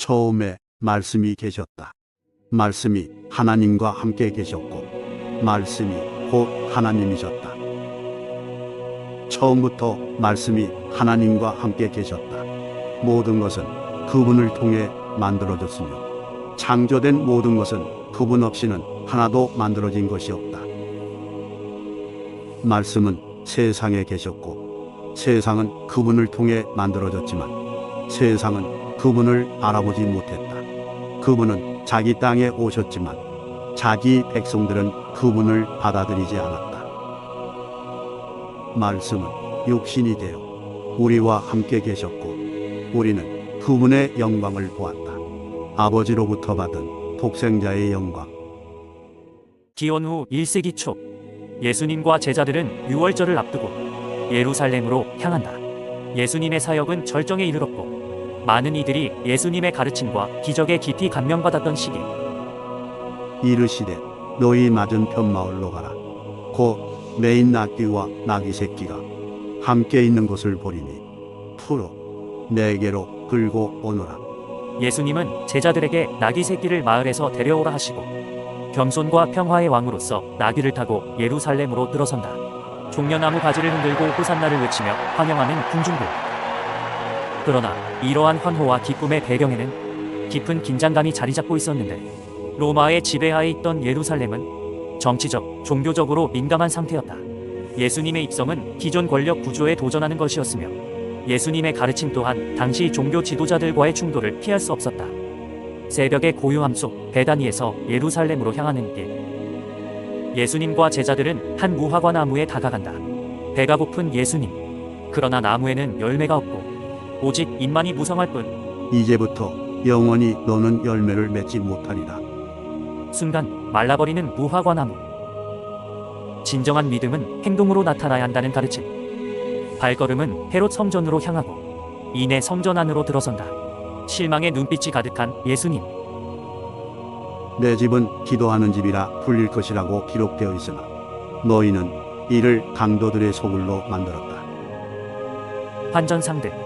처음에 말씀이 계셨다. 말씀이 하나님과 함께 계셨고 말씀이 곧 하나님이셨다. 처음부터 말씀이 하나님과 함께 계셨다. 모든 것은 그분을 통해 만들어졌으며 창조된 모든 것은 그분 없이는 하나도 만들어진 것이 없다. 말씀은 세상에 계셨고 세상은 그분을 통해 만들어졌지만 세상은 그분을 알아보지 못했다. 그분은 자기 땅에 오셨지만 자기 백성들은 그분을 받아들이지 않았다. 말씀은 육신이 되어 우리와 함께 계셨고 우리는 그분의 영광을 보았다. 아버지로부터 받은 독생자의 영광. 기원 후 1세기 초 예수님과 제자들은 유월절을 앞두고 예루살렘으로 향한다. 예수님의 사역은 절정에 이르렀고 많은 이들이 예수님의 가르침과 기적에 깊이 감명받았던 시기. 이르시되 너희 맞은편 마을로 가라. 곧 메인 나귀와 나귀 새끼가 함께 있는 것을 보리니 풀어 내게로 끌고 오너라. 예수님은 제자들에게 나귀 새끼를 마을에서 데려오라 하시고 겸손과 평화의 왕으로서 나귀를 타고 예루살렘으로 들어선다. 종려나무 가지를 흔들고 호산나를 외치며 환영하는 군중들. 그러나 이러한 환호와 기쁨의 배경에는 깊은 긴장감이 자리 잡고 있었는데 로마의 지배하에 있던 예루살렘은 정치적, 종교적으로 민감한 상태였다. 예수님의 입성은 기존 권력 구조에 도전하는 것이었으며 예수님의 가르침 또한 당시 종교 지도자들과의 충돌을 피할 수 없었다. 새벽의 고요함 속 베다니에서 예루살렘으로 향하는 길. 예수님과 제자들은 한 무화과 나무에 다가간다. 배가 고픈 예수님. 그러나 나무에는 열매가 없고 오직 잎만이 무성할 뿐. 이제부터 영원히 너는 열매를 맺지 못하리라. 순간 말라버리는 무화과 나무. 진정한 믿음은 행동으로 나타나야 한다는 가르침. 발걸음은 헤롯 성전으로 향하고 이내 성전 안으로 들어선다. 실망의 눈빛이 가득한 예수님. 내 집은 기도하는 집이라 불릴 것이라고 기록되어 있으나 너희는 이를 강도들의 소굴로 만들었다. 환전상들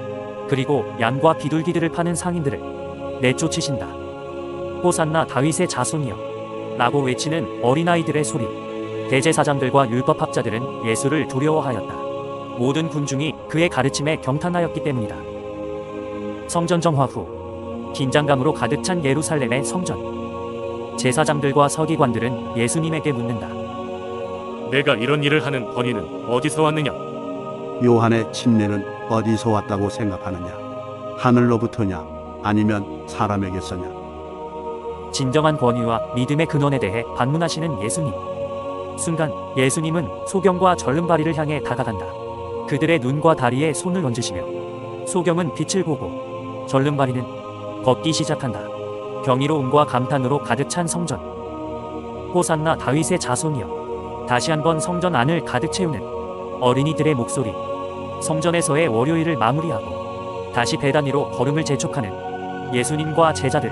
그리고 양과 비둘기들을 파는 상인들을 내쫓으신다. 호산나 다윗의 자손이여 라고 외치는 어린아이들의 소리. 대제사장들과 율법학자들은 예수를 두려워하였다. 모든 군중이 그의 가르침에 경탄하였기 때문이다. 성전 정화 후 긴장감으로 가득 찬 예루살렘의 성전. 제사장들과 서기관들은 예수님에게 묻는다. 내가 이런 일을 하는 권위는 어디서 왔느냐? 요한의 침례는 어디서 왔다고 생각하느냐? 하늘로부터냐? 아니면 사람에게서냐? 진정한 권위와 믿음의 근원에 대해 반문하시는 예수님. 순간 예수님은 소경과 절름발이를 향해 다가간다. 그들의 눈과 다리에 손을 얹으시며 소경은 빛을 보고 절름발이는 걷기 시작한다. 경이로움과 감탄으로 가득 찬 성전. 호산나 다윗의 자손이여. 다시 한번 성전 안을 가득 채우는 어린이들의 목소리. 성전에서의 월요일을 마무리하고 다시 베다니로 걸음을 재촉하는 예수님과 제자들.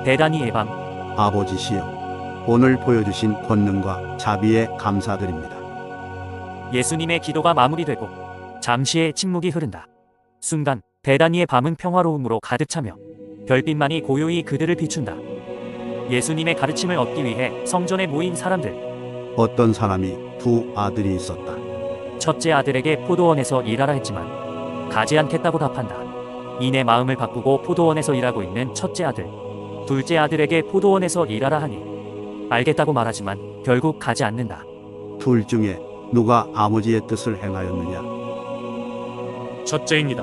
베다니의 밤. 아버지시여, 오늘 보여주신 권능과 자비에 감사드립니다. 예수님의 기도가 마무리되고 잠시의 침묵이 흐른다. 순간 베다니의 밤은 평화로움으로 가득 차며 별빛만이 고요히 그들을 비춘다. 예수님의 가르침을 얻기 위해 성전에 모인 사람들. 어떤 사람이 두 아들이 있었다. 첫째 아들에게 포도원에서 일하라 했지만 가지 않겠다고 답한다. 이내 마음을 바꾸고 포도원에서 일하고 있는 첫째 아들. 둘째 아들에게 포도원에서 일하라 하니 알겠다고 말하지만 결국 가지 않는다. 둘 중에 누가 아버지의 뜻을 행하였느냐? 첫째입니다.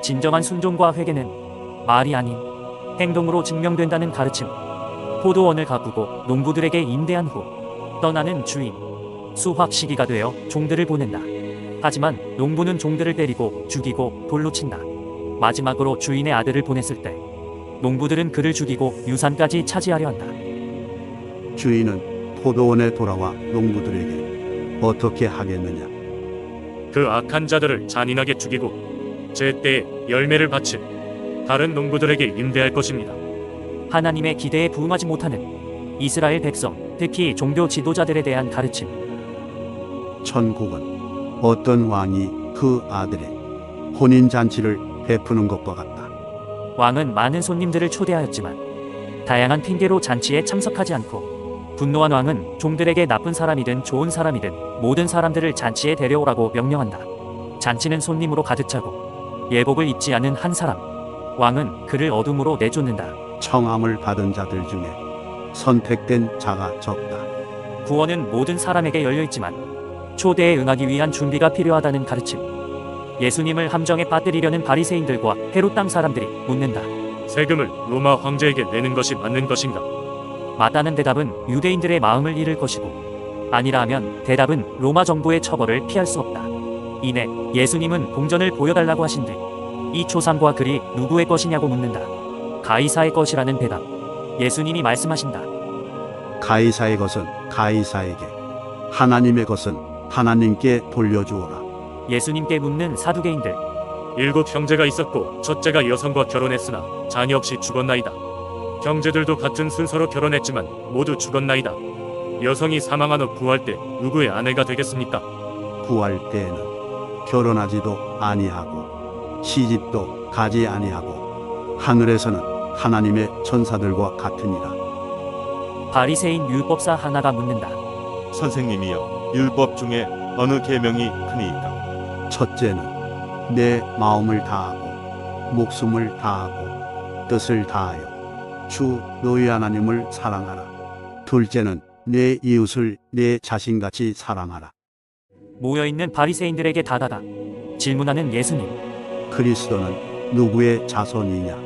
진정한 순종과 회개는 말이 아닌 행동으로 증명된다는 가르침. 포도원을 가꾸고 농부들에게 임대한 후 떠나는 주인. 수확 시기가 되어 종들을 보낸다. 하지만 농부는 종들을 때리고 죽이고 돌로 친다. 마지막으로 주인의 아들을 보냈을 때 농부들은 그를 죽이고 유산까지 차지하려 한다. 주인은 포도원에 돌아와 농부들에게 어떻게 하겠느냐? 그 악한 자들을 잔인하게 죽이고 제 때에 열매를 바친 다른 농부들에게 임대할 것입니다. 하나님의 기대에 부응하지 못하는 이스라엘 백성, 특히 종교 지도자들에 대한 가르침. 천국은 어떤 왕이 그 아들의 혼인잔치를 베푸는 것과 같다. 왕은 많은 손님들을 초대하였지만 다양한 핑계로 잔치에 참석하지 않고 분노한 왕은 종들에게 나쁜 사람이든 좋은 사람이든 모든 사람들을 잔치에 데려오라고 명령한다. 잔치는 손님으로 가득 차고 예복을 입지 않은 한 사람, 왕은 그를 어둠으로 내쫓는다. 청함을 받은 자들 중에 선택된 자가 적다. 구원은 모든 사람에게 열려있지만 초대에 응하기 위한 준비가 필요하다는 가르침. 예수님을 함정에 빠뜨리려는 바리새인들과 헤롯 땅 사람들이 묻는다. 세금을 로마 황제에게 내는 것이 맞는 것인가? 맞다는 대답은 유대인들의 마음을 잃을 것이고 아니라 하면 대답은 로마 정부의 처벌을 피할 수 없다. 이내 예수님은 동전을 보여달라고 하신 뒤 이 초상과 글이 누구의 것이냐고 묻는다. 가이사의 것이라는 대답. 예수님이 말씀하신다. 가이사의 것은 가이사에게, 하나님의 것은 하나님께 돌려주어라. 예수님께 묻는 사두개인들. 7 형제가 있었고 첫째가 여성과 결혼했으나 자녀 없이 죽었나이다. 형제들도 같은 순서로 결혼했지만 모두 죽었나이다. 여성이 사망한 후 구할 때 누구의 아내가 되겠습니까? 구할 때에는 결혼하지도 아니하고 시집도 가지 아니하고 하늘에서는 하나님의 천사들과 같으니라. 바리새인 율법사 하나가 묻는다. 선생님이여, 율법 중에 어느 계명이 크니이까? 첫째는 내 마음을 다하고 목숨을 다하고 뜻을 다하여 주 너희 하나님을 사랑하라. 둘째는 내 이웃을 내 자신같이 사랑하라. 모여있는 바리새인들에게 다가가 질문하는 예수님. 그리스도는 누구의 자손이냐?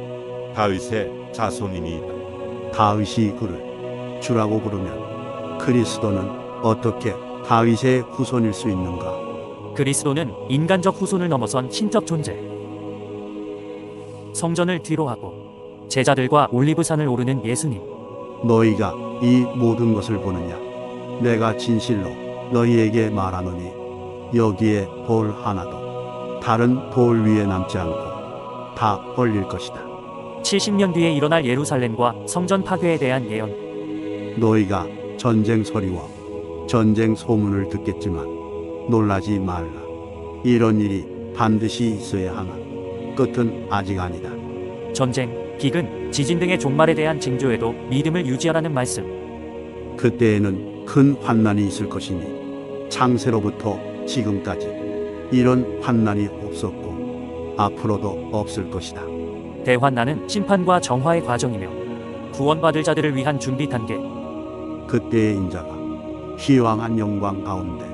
다윗의 자손이니이다. 다윗이 그를 주라고 부르면 그리스도는 어떻게 다윗의 후손일 수 있는가? 그리스도는 인간적 후손을 넘어선 신적 존재. 성전을 뒤로하고 제자들과 올리브산을 오르는 예수님. 너희가 이 모든 것을 보느냐? 내가 진실로 너희에게 말하노니 여기에 돌 하나도 다른 돌 위에 남지 않고 다 벌릴 것이다. 70년 뒤에 일어날 예루살렘과 성전 파괴에 대한 예언. 너희가 전쟁 소리와 전쟁 소문을 듣겠지만 놀라지 말라. 이런 일이 반드시 있어야 하나 끝은 아직 아니다. 전쟁, 기근, 지진 등의 종말에 대한 징조에도 믿음을 유지하라는 말씀. 그때에는 큰 환난이 있을 것이니 창세로부터 지금까지 이런 환난이 없었고 앞으로도 없을 것이다. 대환난은 심판과 정화의 과정이며 구원받을 자들을 위한 준비 단계. 그때의 인자가 희왕한 영광 가운데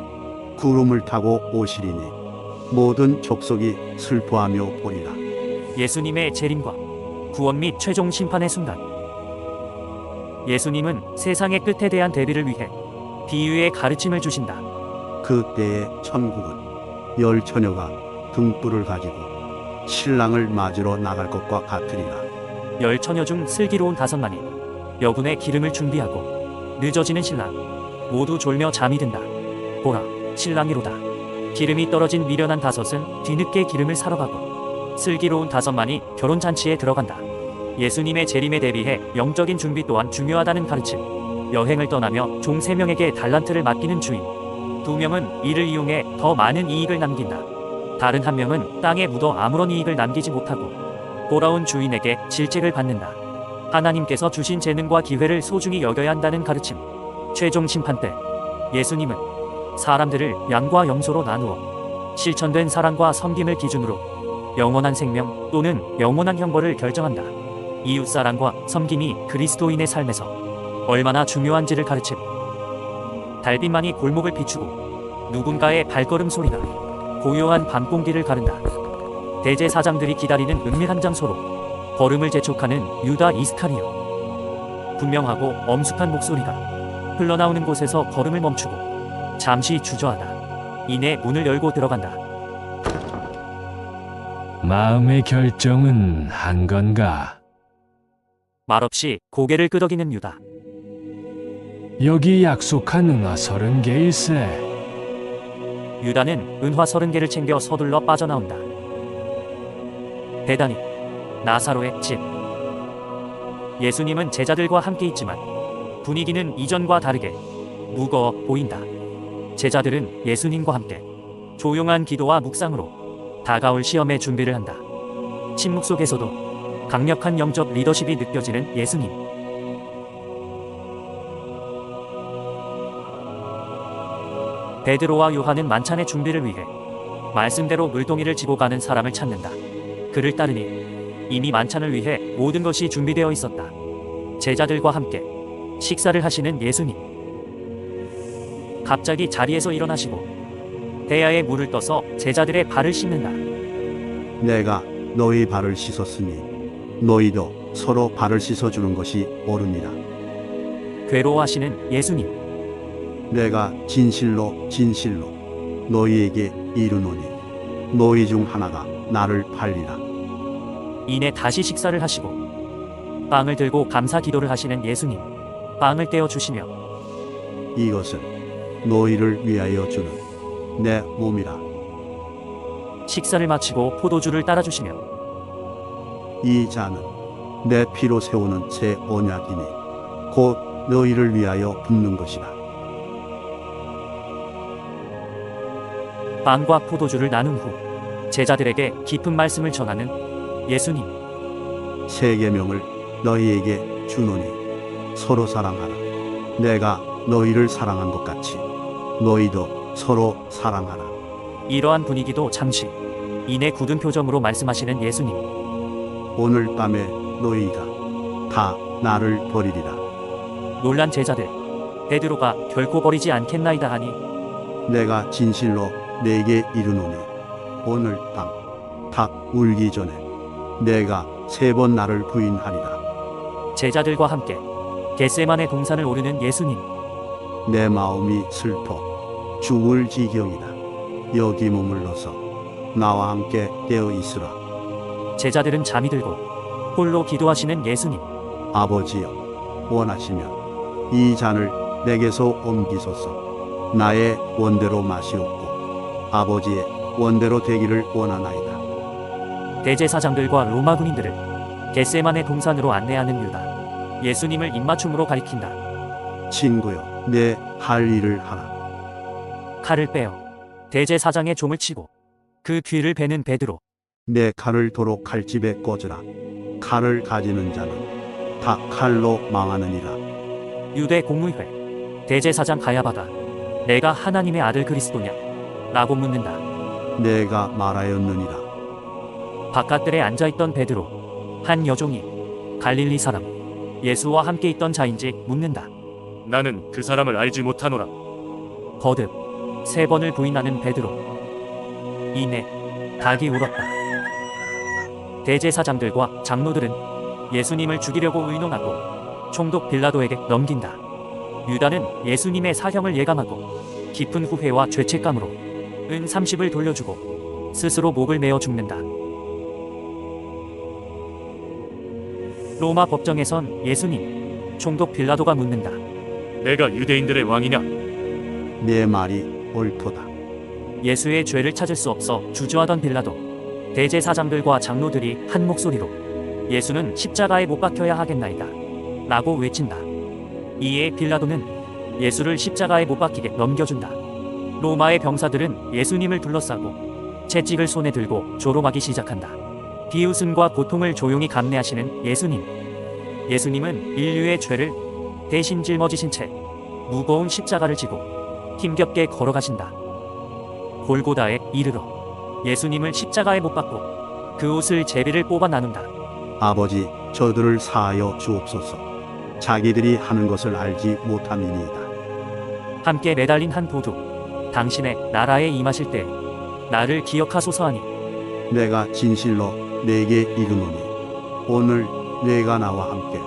구름을 타고 오시리니 모든 족속이 슬퍼하며 보리라. 예수님의 재림과 구원 및 최종 심판의 순간. 예수님은 세상의 끝에 대한 대비를 위해 비유의 가르침을 주신다. 그때의 천국은 열 처녀가 등불을 가지고 신랑을 맞으러 나갈 것과 같으리라. 열 처녀 중 슬기로운 5만이 여분의 기름을 준비하고 늦어지는 신랑 모두 졸며 잠이 든다. 보라, 신랑이로다. 기름이 떨어진 미련한 5은 뒤늦게 기름을 사러 가고 슬기로운 5만이 결혼잔치에 들어간다. 예수님의 재림에 대비해 영적인 준비 또한 중요하다는 가르침. 여행을 떠나며 종 3명에게 달란트를 맡기는 주인. 2명은 이를 이용해 더 많은 이익을 남긴다. 다른 1명은 땅에 묻어 아무런 이익을 남기지 못하고 돌아온 주인에게 질책을 받는다. 하나님께서 주신 재능과 기회를 소중히 여겨야 한다는 가르침. 최종 심판 때 예수님은 사람들을 양과 염소로 나누어 실천된 사랑과 섬김을 기준으로 영원한 생명 또는 영원한 형벌을 결정한다. 이웃사랑과 섬김이 그리스도인의 삶에서 얼마나 중요한지를 가르침. 달빛만이 골목을 비추고 누군가의 발걸음 소리가 고요한 밤공기를 가른다. 대제사장들이 기다리는 은밀한 장소로 걸음을 재촉하는 유다 이스카리오. 분명하고 엄숙한 목소리가 흘러나오는 곳에서 걸음을 멈추고 잠시 주저하다. 이내 문을 열고 들어간다. 마음의 결정은 한 건가? 말없이 고개를 끄덕이는 유다. 여기 약속한 은화 30개일세. 유다는 은화 30개를 챙겨 서둘러 빠져나온다. 베다니, 나사로의 집. 예수님은 제자들과 함께 있지만 분위기는 이전과 다르게 무거워 보인다. 제자들은 예수님과 함께 조용한 기도와 묵상으로 다가올 시험의 준비를 한다. 침묵 속에서도 강력한 영적 리더십이 느껴지는 예수님. 베드로와 요한은 만찬의 준비를 위해 말씀대로 물동이를 지고 가는 사람을 찾는다. 그를 따르니 이미 만찬을 위해 모든 것이 준비되어 있었다. 제자들과 함께 식사를 하시는 예수님. 갑자기 자리에서 일어나시고 대야에 물을 떠서 제자들의 발을 씻는다. 내가 너희 발을 씻었으니 너희도 서로 발을 씻어주는 것이 옳으니라. 괴로워하시는 예수님. 내가 진실로 진실로 너희에게 이르노니 너희 중 하나가 나를 팔리라. 이내 다시 식사를 하시고 빵을 들고 감사 기도를 하시는 예수님. 빵을 떼어 주시며 이것은 너희를 위하여 주는 내 몸이라. 식사를 마치고 포도주를 따라 주시며 이 잔은 내 피로 세우는 새 언약이니 곧 너희를 위하여 붓는 것이라. 빵과 포도주를 나눈 후 제자들에게 깊은 말씀을 전하는 예수님. 새 계명을 너희에게 주노니 서로 사랑하라. 내가 너희를 사랑한 것 같이 너희도 서로 사랑하라. 이러한 분위기도 잠시 이내 굳은 표정으로 말씀하시는 예수님. 오늘 밤에 너희가 다 나를 버리리라. 놀란 제자들. 베드로가 결코 버리지 않겠나이다 하니 내가 진실로 내게 이르노니 오늘 밤 닭 울기 전에 내가 3번 나를 부인하리라. 제자들과 함께 겟세마네 동산을 오르는 예수님. 내 마음이 슬퍼 죽을 지경이다. 여기 머물러서 나와 함께 깨어 있으라. 제자들은 잠이 들고 홀로 기도하시는 예수님. 아버지여 원하시면 이 잔을 내게서 옮기소서. 나의 원대로 마시옵고 아버지의 원대로 되기를 원하나이다. 대제사장들과 로마 군인들을 겟세마네 동산으로 안내하는 유다. 예수님을 입맞춤으로 가리킨다. 친구여 내 할 일을 하라. 칼을 빼어 대제사장의 종을 치고 그 귀를 베는 베드로. 내 칼을 도로 칼집에 꽂으라. 칼을 가지는 자는 다 칼로 망하느니라. 유대 공무회 대제사장 가야바가 내가 하나님의 아들 그리스도냐? 라고 묻는다. 내가 말하였느니라. 바깥들에 앉아있던 베드로, 한 여종이 갈릴리 사람 예수와 함께 있던 자인지 묻는다. 나는 그 사람을 알지 못하노라. 거듭 3번을 부인하는 베드로. 이내 닭이 울었다. 대제사장들과 장로들은 예수님을 죽이려고 의논하고 총독 빌라도에게 넘긴다. 유다는 예수님의 사형을 예감하고 깊은 후회와 죄책감으로 은 30을 돌려주고 스스로 목을 메어 죽는다. 로마 법정에선 예수님, 총독 빌라도가 묻는다. 내가 유대인들의 왕이냐? 내 말이 옳도다. 예수의 죄를 찾을 수 없어 주저하던 빌라도. 대제사장들과 장로들이 한 목소리로 예수는 십자가에 못 박혀야 하겠나이다 라고 외친다. 이에 빌라도는 예수를 십자가에 못 박히게 넘겨준다. 로마의 병사들은 예수님을 둘러싸고 채찍을 손에 들고 조롱하기 시작한다. 비웃음과 고통을 조용히 감내하시는 예수님. 예수님은 인류의 죄를 대신 짊어지신 채 무거운 십자가를 지고 힘겹게 걸어가신다. 골고다에 이르러 예수님을 십자가에 못 박고 그 옷을 제비를 뽑아 나눈다. 아버지 저들을 사하여 주옵소서. 자기들이 하는 것을 알지 못함이니이다. 함께 매달린 한 도두. 당신의 나라에 임하실 때 나를 기억하소서 하니 내가 진실로 내게 이르노니 오늘 내가 나와 함께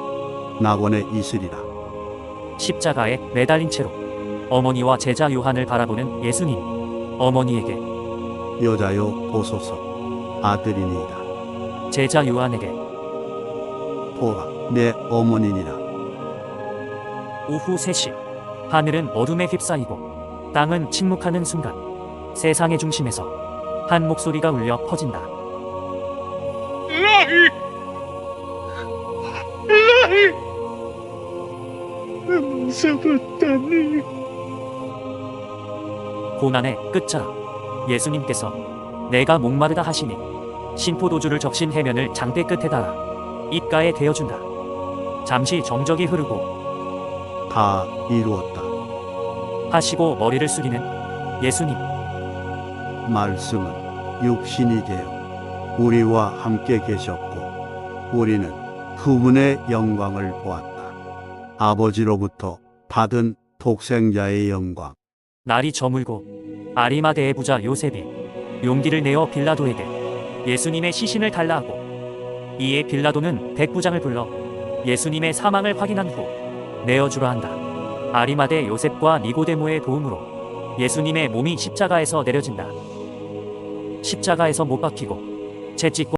낙원에 있으리라. 십자가에 매달린 채로 어머니와 제자 요한을 바라보는 예수님. 어머니에게, 여자여 보소서 아들이니이다. 제자 요한에게. 보라 내 어머니니라. 오후 3시 하늘은 어둠에 휩싸이고 땅은 침묵하는 순간 세상의 중심에서 한 목소리가 울려 퍼진다. 고난의 끝자락 예수님께서 내가 목마르다 하시니 신포도주를 적신 해면을 장대 끝에 달아 입가에 대어준다. 잠시 정적이 흐르고 다 이루었다. 하시고 머리를 숙이는 예수님. 말씀은 육신이 되어 우리와 함께 계셨고 우리는 그분의 영광을 보았다. 아버지로부터 받은 독생자의 영광. 날이 저물고 아리마대의 부자 요셉이 용기를 내어 빌라도에게 예수님의 시신을 달라 하고, 이에 빌라도는 백부장을 불러 예수님의 사망을 확인한 후 내어주라 한다. 아리마대 요셉과 니고데모의 도움으로 예수님의 몸이 십자가에서 내려진다. 십자가에서 못 박히고 채찍과